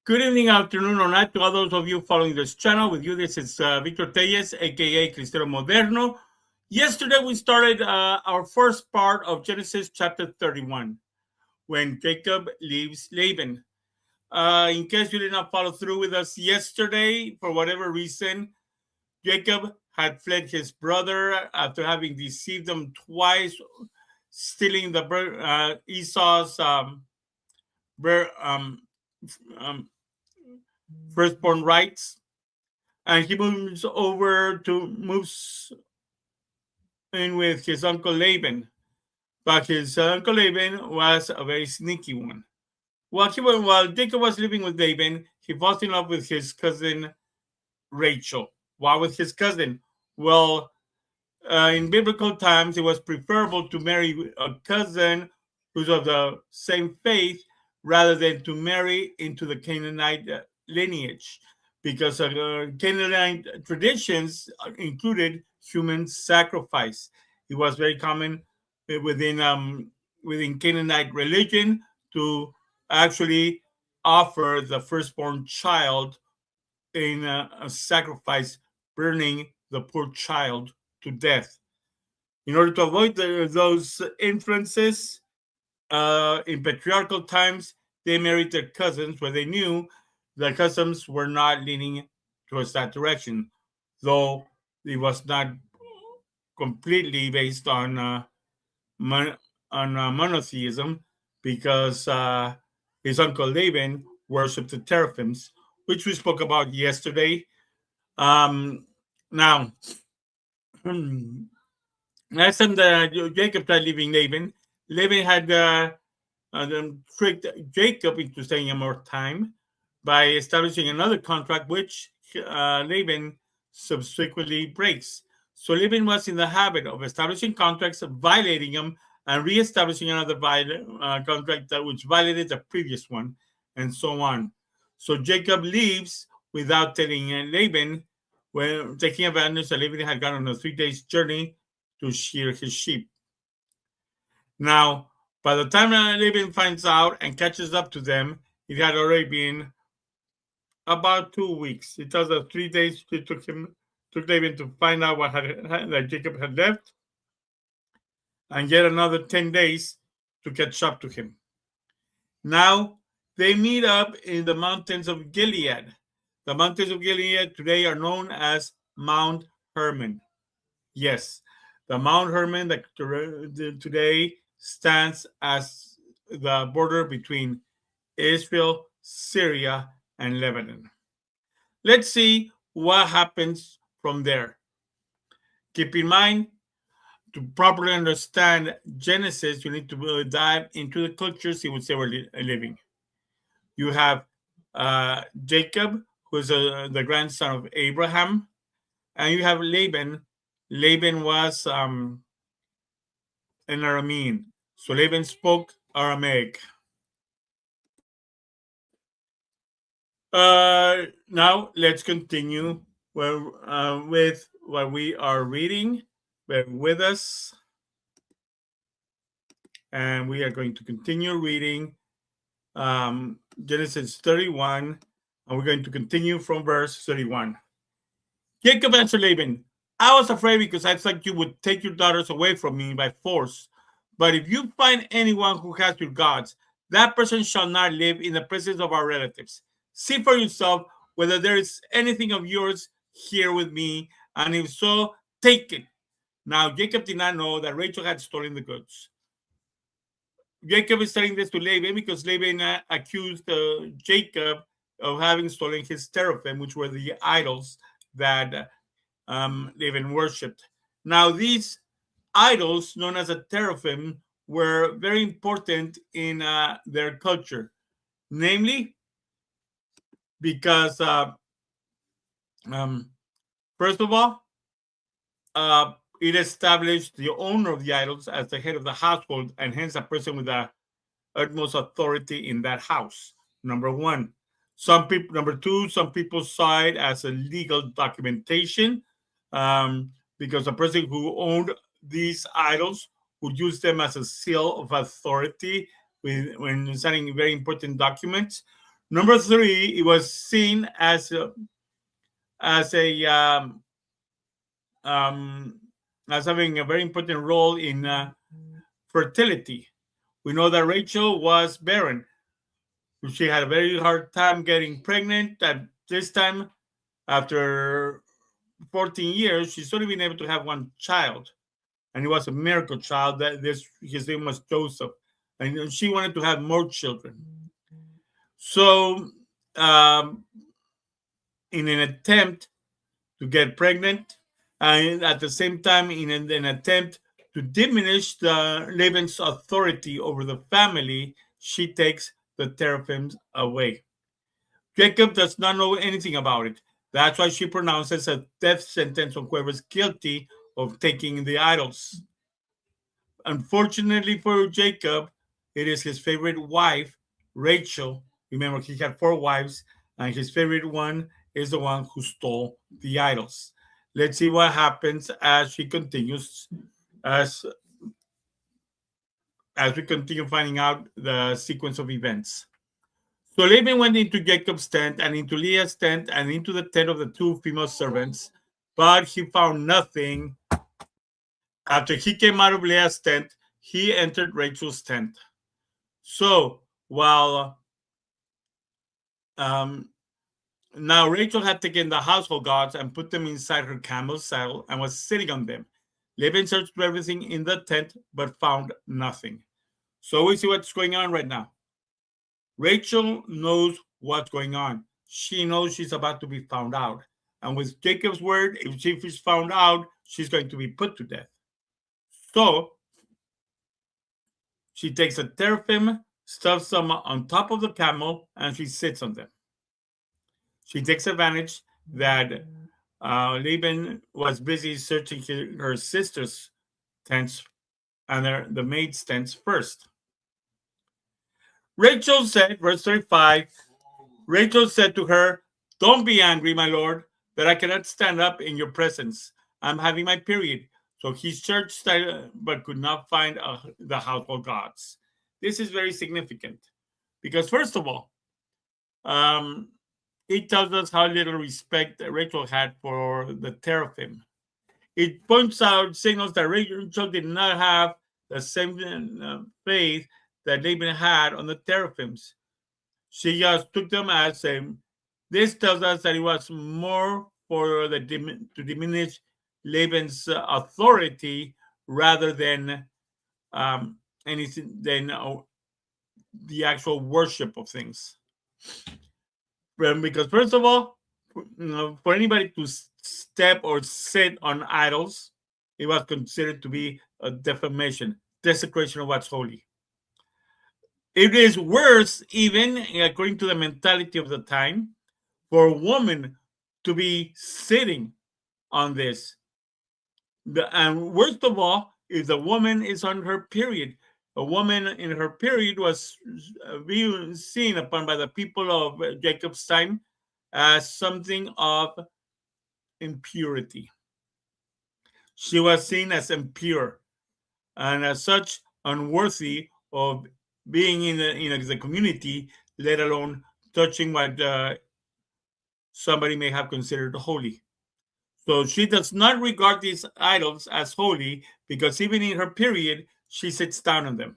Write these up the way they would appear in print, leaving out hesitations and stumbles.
Good evening, afternoon, or night to all those of you following this channel. With you, this is Victor Telles, aka Cristero Moderno. Yesterday, we started our first part of Genesis chapter 31, when Jacob leaves Laban. In case you did not follow through with us yesterday, for whatever reason, Jacob had fled his brother after having deceived him twice, stealing Esau's um, firstborn rights, and he moves in with his uncle Laban. But his uncle Laban was a very sneaky one. While Jacob was living with Laban, he falls in love with his cousin Rachel. Why with his cousin? Well, in biblical times, it was preferable to marry a cousin who's of the same faith rather than to marry into the Canaanite lineage, because Canaanite traditions included human sacrifice. It was very common within Canaanite religion to actually offer the firstborn child in a sacrifice, burning the poor child to death. In order to avoid those influences, in patriarchal times, they married their cousins where they knew the cousins were not leaning towards that direction, though it was not completely based on monotheism, because his uncle Laban worshipped the teraphims, which we spoke about yesterday. Now, last time Jacob tried leaving Laban, Laban had tricked Jacob into staying more time by establishing another contract, which Laban subsequently breaks. So Laban was in the habit of establishing contracts, violating them, and re-establishing another contract which violated the previous one, and so on. So Jacob leaves without telling Laban, when taking advantage that Laban had gone on a 3 days journey to shear his sheep. Now, by the time Laban finds out and catches up to them, it had already been about 2 weeks. It tells us 3 days it took Laban to find out that Jacob had left, and yet another 10 days to catch up to him. Now, they meet up in the mountains of Gilead. The mountains of Gilead today are known as Mount Hermon. Yes, the Mount Hermon that today stands as the border between Israel, Syria, and Lebanon. Let's see what happens from there. Keep in mind, to properly understand Genesis, you need to dive into the cultures in which they were living. You have Jacob, who is the grandson of Abraham, and you have Laban. Laban was an Aramean, so Laban spoke Aramaic. Now let's continue with what we are reading. Bear with us, and we are going to continue reading Genesis 31, and we're going to continue from verse 31. Jacob answered Laban, I was afraid because I thought you would take your daughters away from me by force. But if you find anyone who has your gods, that person shall not live in the presence of our relatives. See for yourself whether there is anything of yours here with me, and if so, take it. Now, Jacob did not know that Rachel had stolen the goods. Jacob is telling this to Laban because Laban accused Jacob of having stolen his teraphim, which were the idols that Laban worshipped. Now, these idols, known as a teraphim, were very important in their culture, namely because, first of all, it established the owner of the idols as the head of the household, and hence a person with the utmost authority in that house. Number one. Number two, some people saw it as a legal documentation, because the person who owned these idols would use them as a seal of authority when signing very important documents. Number three, it was seen as a um, as having a very important role in fertility. We know that Rachel was barren. She had a very hard time getting pregnant. At this time, after 14 years, she's only been able to have one child, and it was a miracle child. That this his name was Joseph, and she wanted to have more children. So, um, in an attempt to get pregnant, and at the same time, in an attempt to diminish the Laban's authority over the family, she takes the teraphims away. Jacob does not know anything about it. That's why she pronounces a death sentence on whoever's guilty of taking the idols. Unfortunately for Jacob, it is his favorite wife, Rachel. Remember, he had four wives, and his favorite one is the one who stole the idols. Let's see what happens as she continues, as as we continue finding out the sequence of events. So Laban went into Jacob's tent and into Leah's tent and into the tent of the two female servants, but he found nothing. After he came out of Leah's tent, he entered Rachel's tent. So while now Rachel had taken the household gods and put them inside her camel's saddle and was sitting on them. Laban searched for everything in the tent but found nothing. So we see what's going on right now. Rachel knows what's going on. She knows she's about to be found out. And with Jacob's word, if she is found out, she's going to be put to death. So she takes a teraphim, stuffs them on top of the camel, and she sits on them. She takes advantage that Laban was busy searching her sister's tents and the maid's tents first. Rachel said, verse 35, Rachel said to her, "Don't be angry, my lord, that I cannot stand up in your presence. I'm having my period." So he searched but could not find the household gods. This is very significant because, first of all, it tells us how little respect Rachel had for the teraphim. It points out, signals that Rachel did not have the same faith that Laban had on the teraphims. She just took them as this tells us that it was more for to diminish Laban's authority rather than anything than the actual worship of things. Because first of all, for anybody to step or sit on idols, it was considered to be a defamation, desecration of what's holy. It is worse, even according to the mentality of the time, for a woman to be sitting on this. And worst of all, if the woman is on her period, a woman in her period was being seen upon by the people of Jacob's time as something of impurity. She was seen as impure and as such unworthy of being in the community, let alone touching what somebody may have considered holy. So she does not regard these idols as holy because even in her period, she sits down on them,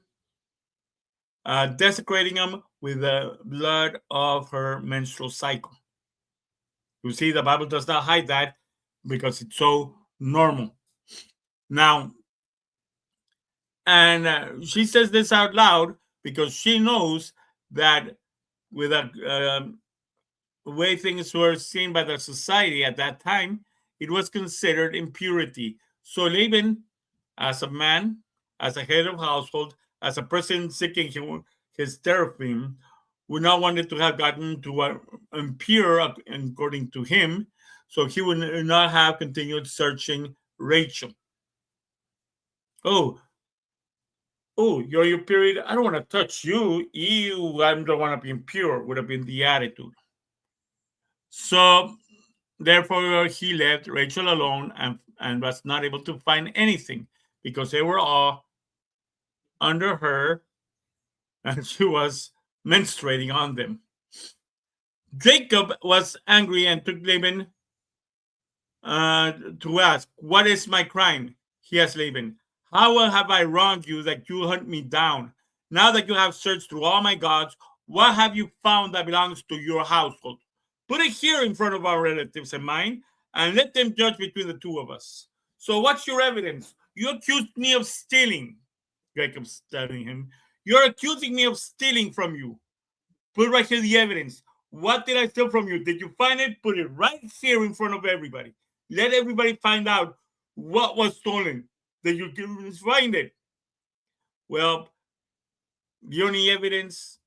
desecrating them with the blood of her menstrual cycle. You see, the Bible does not hide that because it's so normal. Now, and she says this out loud because she knows that with the way things were seen by the society at that time, it was considered impurity. So Laban, as a man, as a head of household, as a person seeking his teraphim, would not wanted to have gotten to impure according to him, so he would not have continued searching Rachel. Oh, you're your period. I don't want to touch you. I don't want to be impure, would have been the attitude. So therefore he left Rachel alone and was not able to find anything because they were all under her and she was menstruating on them. Jacob was angry and took Laban to ask, "What is my crime?" He asked Laban, "How have I wronged you that you hunt me down? Now that you have searched through all my gods, what have you found that belongs to your household? Put it here in front of our relatives and mine, and let them judge between the two of us. So what's your evidence? You accused me of stealing." Jacob's telling him, "You're accusing me of stealing from you. Put right here the evidence. What did I steal from you? Did you find it? Put it right here in front of everybody. Let everybody find out what was stolen. Did you find it?" Well, the only evidence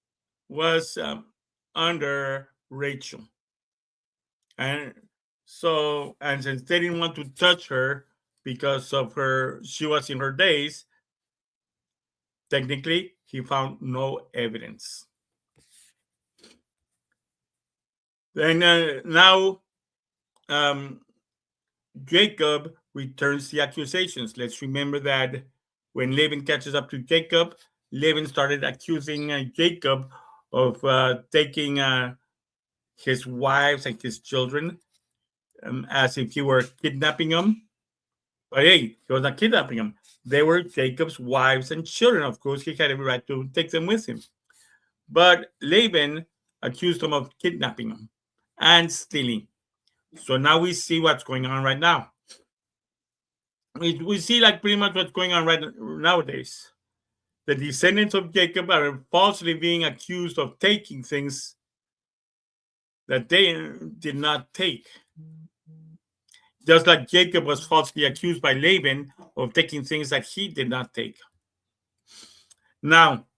was under Rachel. And since they didn't want to touch her because of she was in her days, technically, he found no evidence. Then now Jacob returns the accusations. Let's remember that when Laban catches up to Jacob, Laban started accusing Jacob of taking his wives and his children as if he were kidnapping them. But hey, he was not kidnapping them. They were Jacob's wives and children. Of course, he had every right to take them with him. But Laban accused him of kidnapping them and stealing. So now we see what's going on right now. We see like pretty much what's going on right nowadays. The descendants of Jacob are falsely being accused of taking things that they did not take. Just like Jacob was falsely accused by Laban of taking things that he did not take. Now,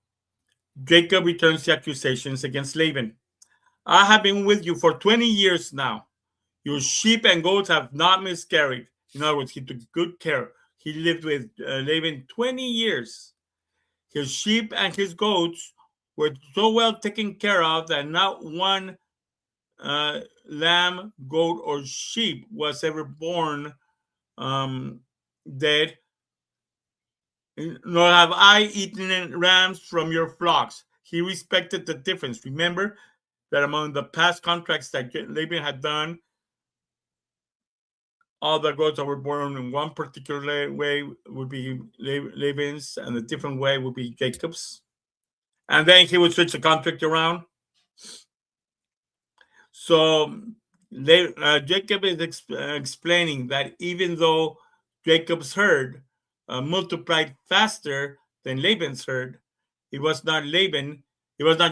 Jacob returns the accusations against Laban. "I have been with you for 20 years now. Your sheep and goats have not miscarried." In other words, he took good care. He lived with Laban 20 years. His sheep and his goats were so well taken care of that not one lamb, goat, or sheep was ever born dead. "Nor have I eaten rams from your flocks." He respected the difference. Remember that among the past contracts that Laban had done, all the goats that were born in one particular way would be Laban's, and a different way would be Jacob's. And then he would switch the contract around. So Jacob is explaining that even though Jacob's herd multiplied faster than Laban's herd, it was not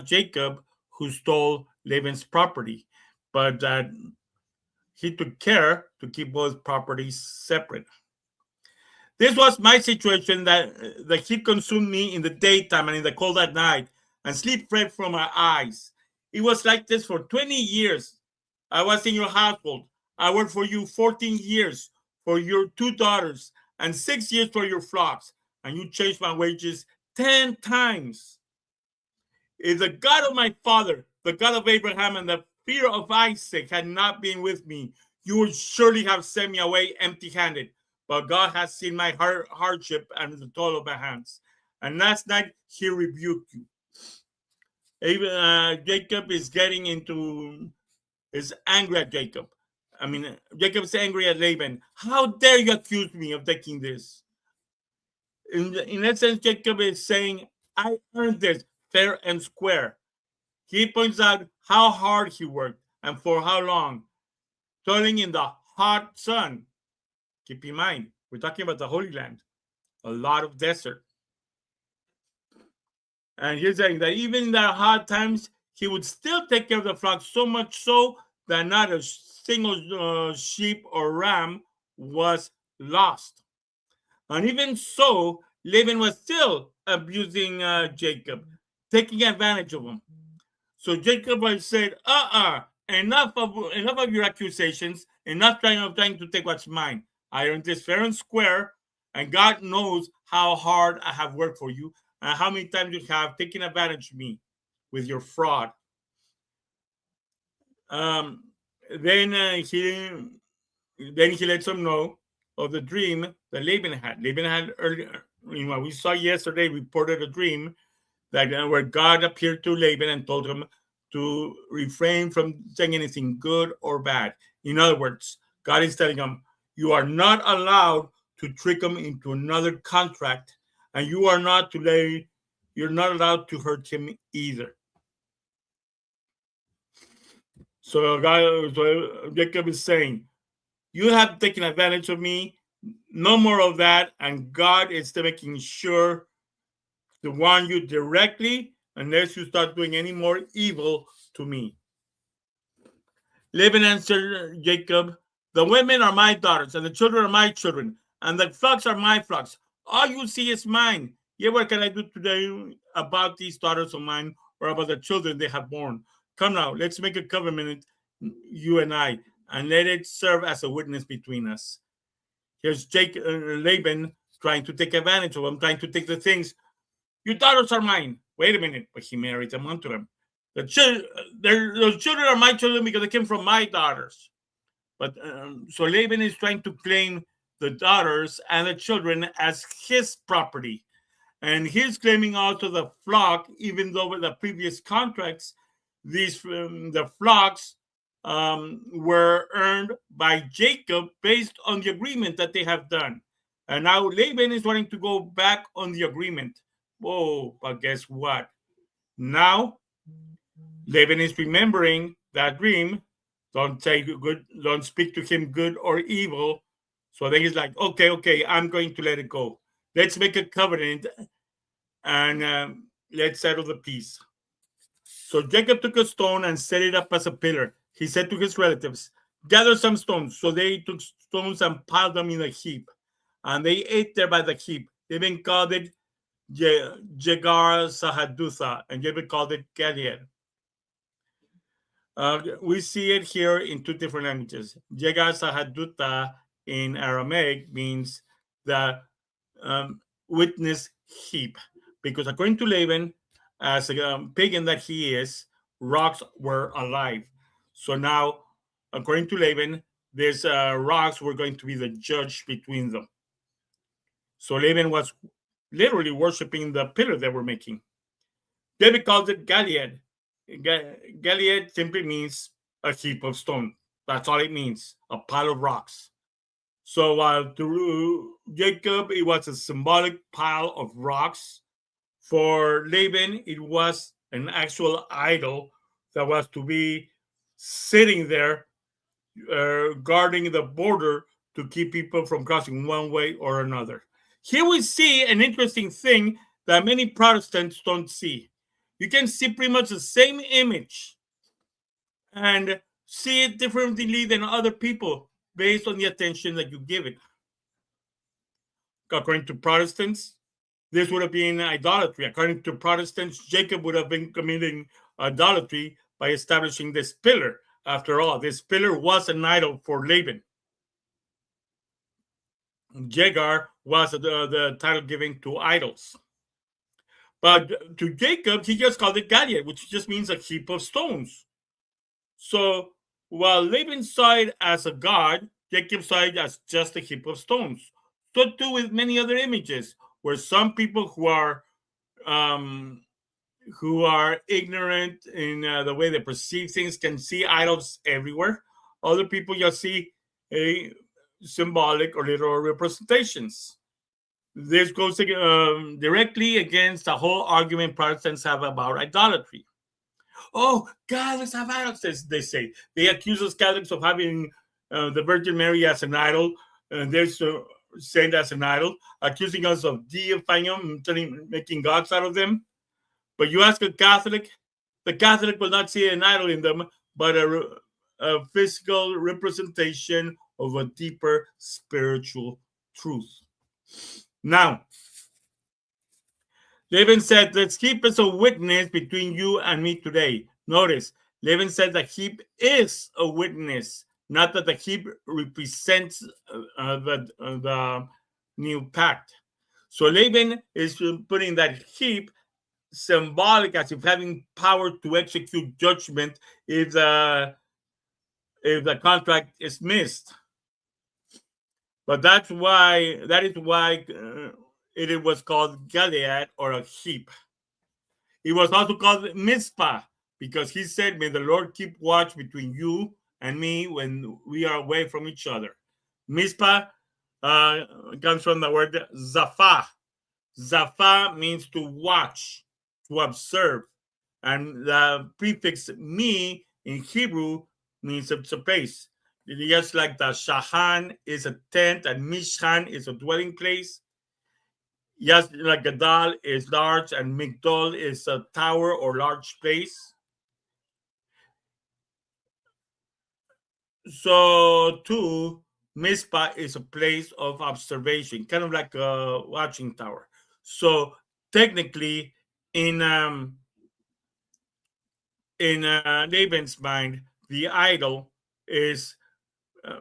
Jacob who stole Laban's property, but that he took care to keep both properties separate. "This was my situation, that the heat consumed me in the daytime and in the cold at night, and sleep fled from my eyes. It was like this for 20 years. I was in your household. I worked for you 14 years for your 2 daughters and 6 years for your flocks, and you changed my wages 10 times. If the God of my father, the God of Abraham, and the fear of Isaac had not been with me, you would surely have sent me away empty-handed. But God has seen my hardship and the toil of my hands. And last night he rebuked you." Jacob is angry at Jacob. Jacob's angry at Laban. "How dare you accuse me of taking this?" In essence, Jacob is saying, "I earned this fair and square." He points out how hard he worked and for how long, toiling in the hot sun. Keep in mind, we're talking about the Holy Land, a lot of desert. And he's saying that even in the hard times, he would still take care of the flock, so much so that not a single sheep or ram was lost. And even so, Laban was still abusing Jacob, taking advantage of him. So Jacob had said, enough of your accusations, enough trying to take what's mine. I earned this fair and square, and God knows how hard I have worked for you and how many times you have taken advantage of me with your fraud. Then he lets them know of the dream that Laban had. Laban had earlier, we saw yesterday, reported a dream that where God appeared to Laban and told him to refrain from saying anything good or bad. In other words, God is telling him, you are not allowed to trick him into another contract, and you're not allowed to hurt him either. So Jacob is saying, you have taken advantage of me. No more of that. And God is making sure to warn you directly unless you start doing any more evil to me. Laban answered Jacob, the women are my daughters, and the children are my children, and the flocks are my flocks. All you see is mine. Yet what can I do today about these daughters of mine, or about the children they have borne? Come now, let's make a covenant, you and I, and let it serve as a witness between us. Here's Laban trying to take advantage of him, trying to take the things. Your daughters are mine. Wait a minute, but he married them onto him. Those children are my children because they came from my daughters. But so Laban is trying to claim the daughters and the children as his property. And he's claiming also the flock, even though with the previous contracts, the flocks were earned by Jacob based on the agreement that they have done. And now Laban is wanting to go back on the agreement. Whoa, but guess what? Now Laban is remembering that dream. Don't speak to him good or evil. So then he's like, okay, I'm going to let it go. Let's make a covenant and let's settle the peace. So Jacob took a stone and set it up as a pillar. He said to his relatives, gather some stones. So they took stones and piled them in a heap. And they ate there by the heap. They even called it Jegar-Sahadutha, and Jacob called it Gilead. We see it here in two different languages. Jegar-Sahadutha in Aramaic means the witness heap, because according to Laban, as a pagan that he is, rocks were alive. So now, according to Laban, these rocks were going to be the judge between them. So Laban was literally worshiping the pillar they were making. David called it Gilead. Gilead simply means a heap of stone. That's all it means, a pile of rocks. So to Jacob, it was a symbolic pile of rocks. For Laban, it was an actual idol that was to be sitting there guarding the border to keep people from crossing one way or another. Here we see an interesting thing that many Protestants don't see. You can see pretty much the same image and see it differently than other people based on the attention that you give it. According to Protestants, this would have been idolatry. According to Protestants, Jacob would have been committing idolatry by establishing this pillar. After all, this pillar was an idol for Laban. Jegar was the title given to idols. But to Jacob, he just called it Gilead, which just means a heap of stones. So while Laban saw it as a god, Jacob saw it as just a heap of stones. So too with many other images, where some people who are ignorant in the way they perceive things can see idols everywhere. Other people just see symbolic or literal representations. This goes directly against the whole argument Protestants have about idolatry. Oh, Catholics have idols, they say. They accuse us Catholics of having the Virgin Mary as an idol, and they're saying as an idol, accusing us of deifying them, making gods out of them. But you ask a Catholic, the Catholic will not see an idol in them, but a physical representation of a deeper spiritual truth. Now, Laban said, let's keep as a witness between you and me today. Notice, Laban said the heap is a witness, not that the heap represents the new pact. So Laban is putting that heap symbolic as if having power to execute judgment if the contract is missed. But that is why it was called Gilead, or a heap. It was also called Mizpah, because he said, may the Lord keep watch between you and me when we are away from each other. Mizpah comes from the word Zapha. Zapha means to watch, to observe. And the prefix me in Hebrew means it's a place. Just like the Shahan is a tent and Mishkan is a dwelling place. Just like Gadal is large and Migdol is a tower or large place. So too, Mizpah is a place of observation, kind of like a watching tower. So technically, in Laban's mind, the idol is uh,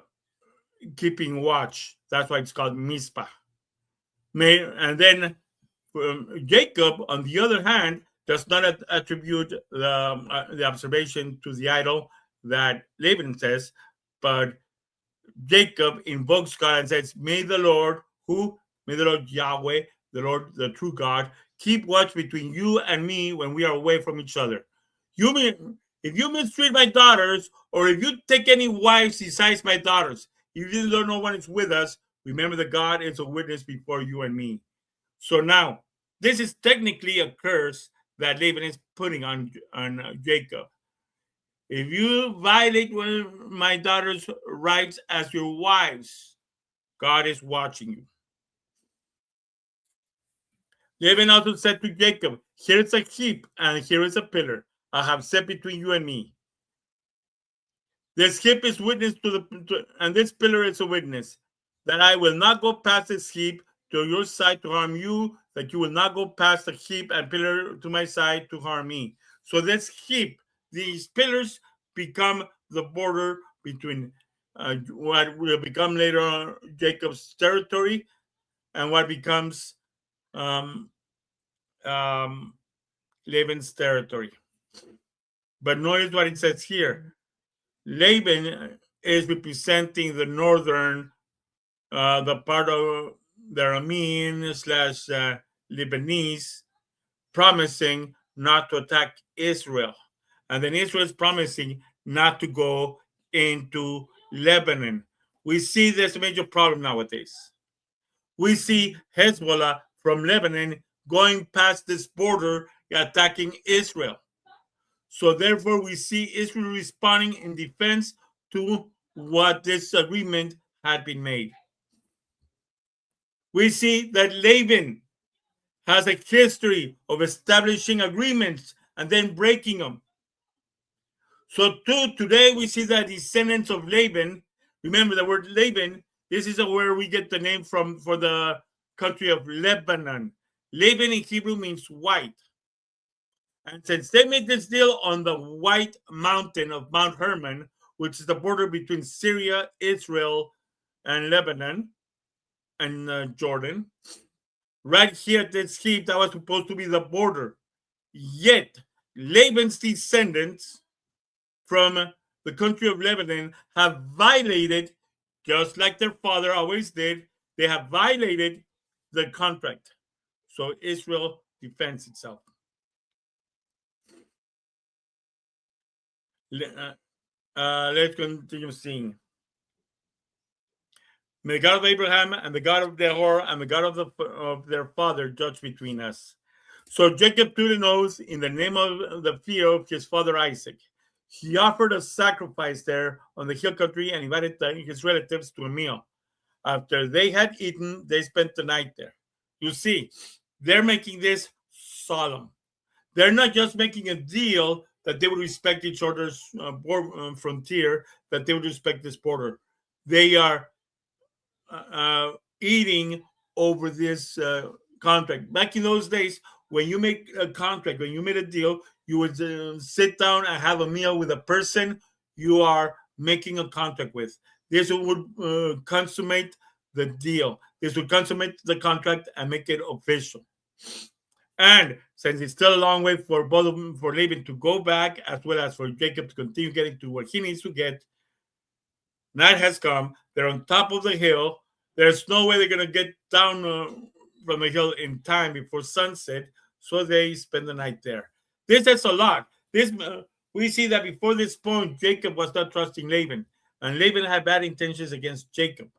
keeping watch. That's why it's called Mizpah. And then Jacob, on the other hand, does not attribute the observation to the idol that Laban says, but Jacob invokes God and says, may the Lord, who? May the Lord Yahweh, the Lord, the true God, keep watch between you and me when we are away from each other. If you mistreat my daughters, or if you take any wives besides my daughters, if you don't know when it's with us, remember that God is a witness before you and me. So now, this is technically a curse that Laban is putting on Jacob. If you violate one of my daughter's rights as your wives, God is watching you. Laban also said to Jacob, here is a heap and here is a pillar I have set between you and me. This heap is witness and this pillar is a witness that I will not go past this heap to your side to harm you, that you will not go past the heap and pillar to my side to harm me. So this heap, these pillars become the border between what will become later on Jacob's territory and what becomes um, um, Laban's territory. But notice what it says here. Laban is representing the northern, the part of the Aramean / Lebanese, promising not to attack Israel. And then Israel is promising not to go into Lebanon. We see there's a major problem nowadays. We see Hezbollah from Lebanon going past this border, attacking Israel. So therefore, we see Israel responding in defense to what this agreement had been made. We see that Laban has a history of establishing agreements and then breaking them. So today we see that descendants of Laban, remember the word Laban, this is where we get the name from for the country of Lebanon. Laban in Hebrew means white. And since they made this deal on the white mountain of Mount Hermon, which is the border between Syria, Israel, and Lebanon, and Jordan, right here at this heap, that was supposed to be the border. Yet, Laban's descendants from the country of Lebanon have violated, just like their father always did, they have violated the contract. So Israel defends itself. Let's continue seeing. May the God of Abraham and the God of Nahor and the God of their father judge between us. So Jacob took an oath in the name of the fear of his father Isaac. He offered a sacrifice there on the hill country and invited his relatives to a meal. After they had eaten, they spent the night there. You see, they're making this solemn. They're not just making a deal that they would respect each other's frontier, that they would respect this border. They are eating over this contract. Back in those days, when you make a contract, when you made a deal, you would sit down and have a meal with a person you are making a contract with. This would consummate the deal. This would consummate the contract and make it official. And since it's still a long way for both of them, for Laban to go back, as well as for Jacob to continue getting to what he needs to get, night has come. They're on top of the hill. There's no way they're going to get down from the hill in time before sunset, so they spend the night there. This is a lot. This we see that before this point, Jacob was not trusting Laban, and Laban had bad intentions against Jacob.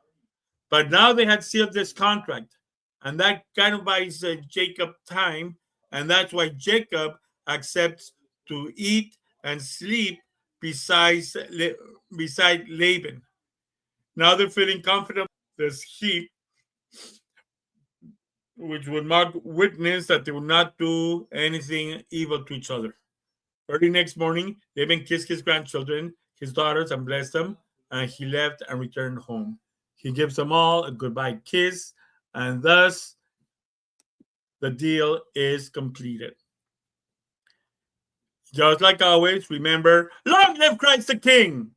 But now they had sealed this contract, and that kind of buys Jacob time, and that's why Jacob accepts to eat and sleep beside Laban. Now they're feeling confident. This heap, which would mark witness that they would not do anything evil to each other. Early next morning, Laban kissed his grandchildren, his daughters, and blessed them, and he left and returned home. He gives them all a goodbye kiss, and thus the deal is completed. Just like always, remember, long live Christ the King!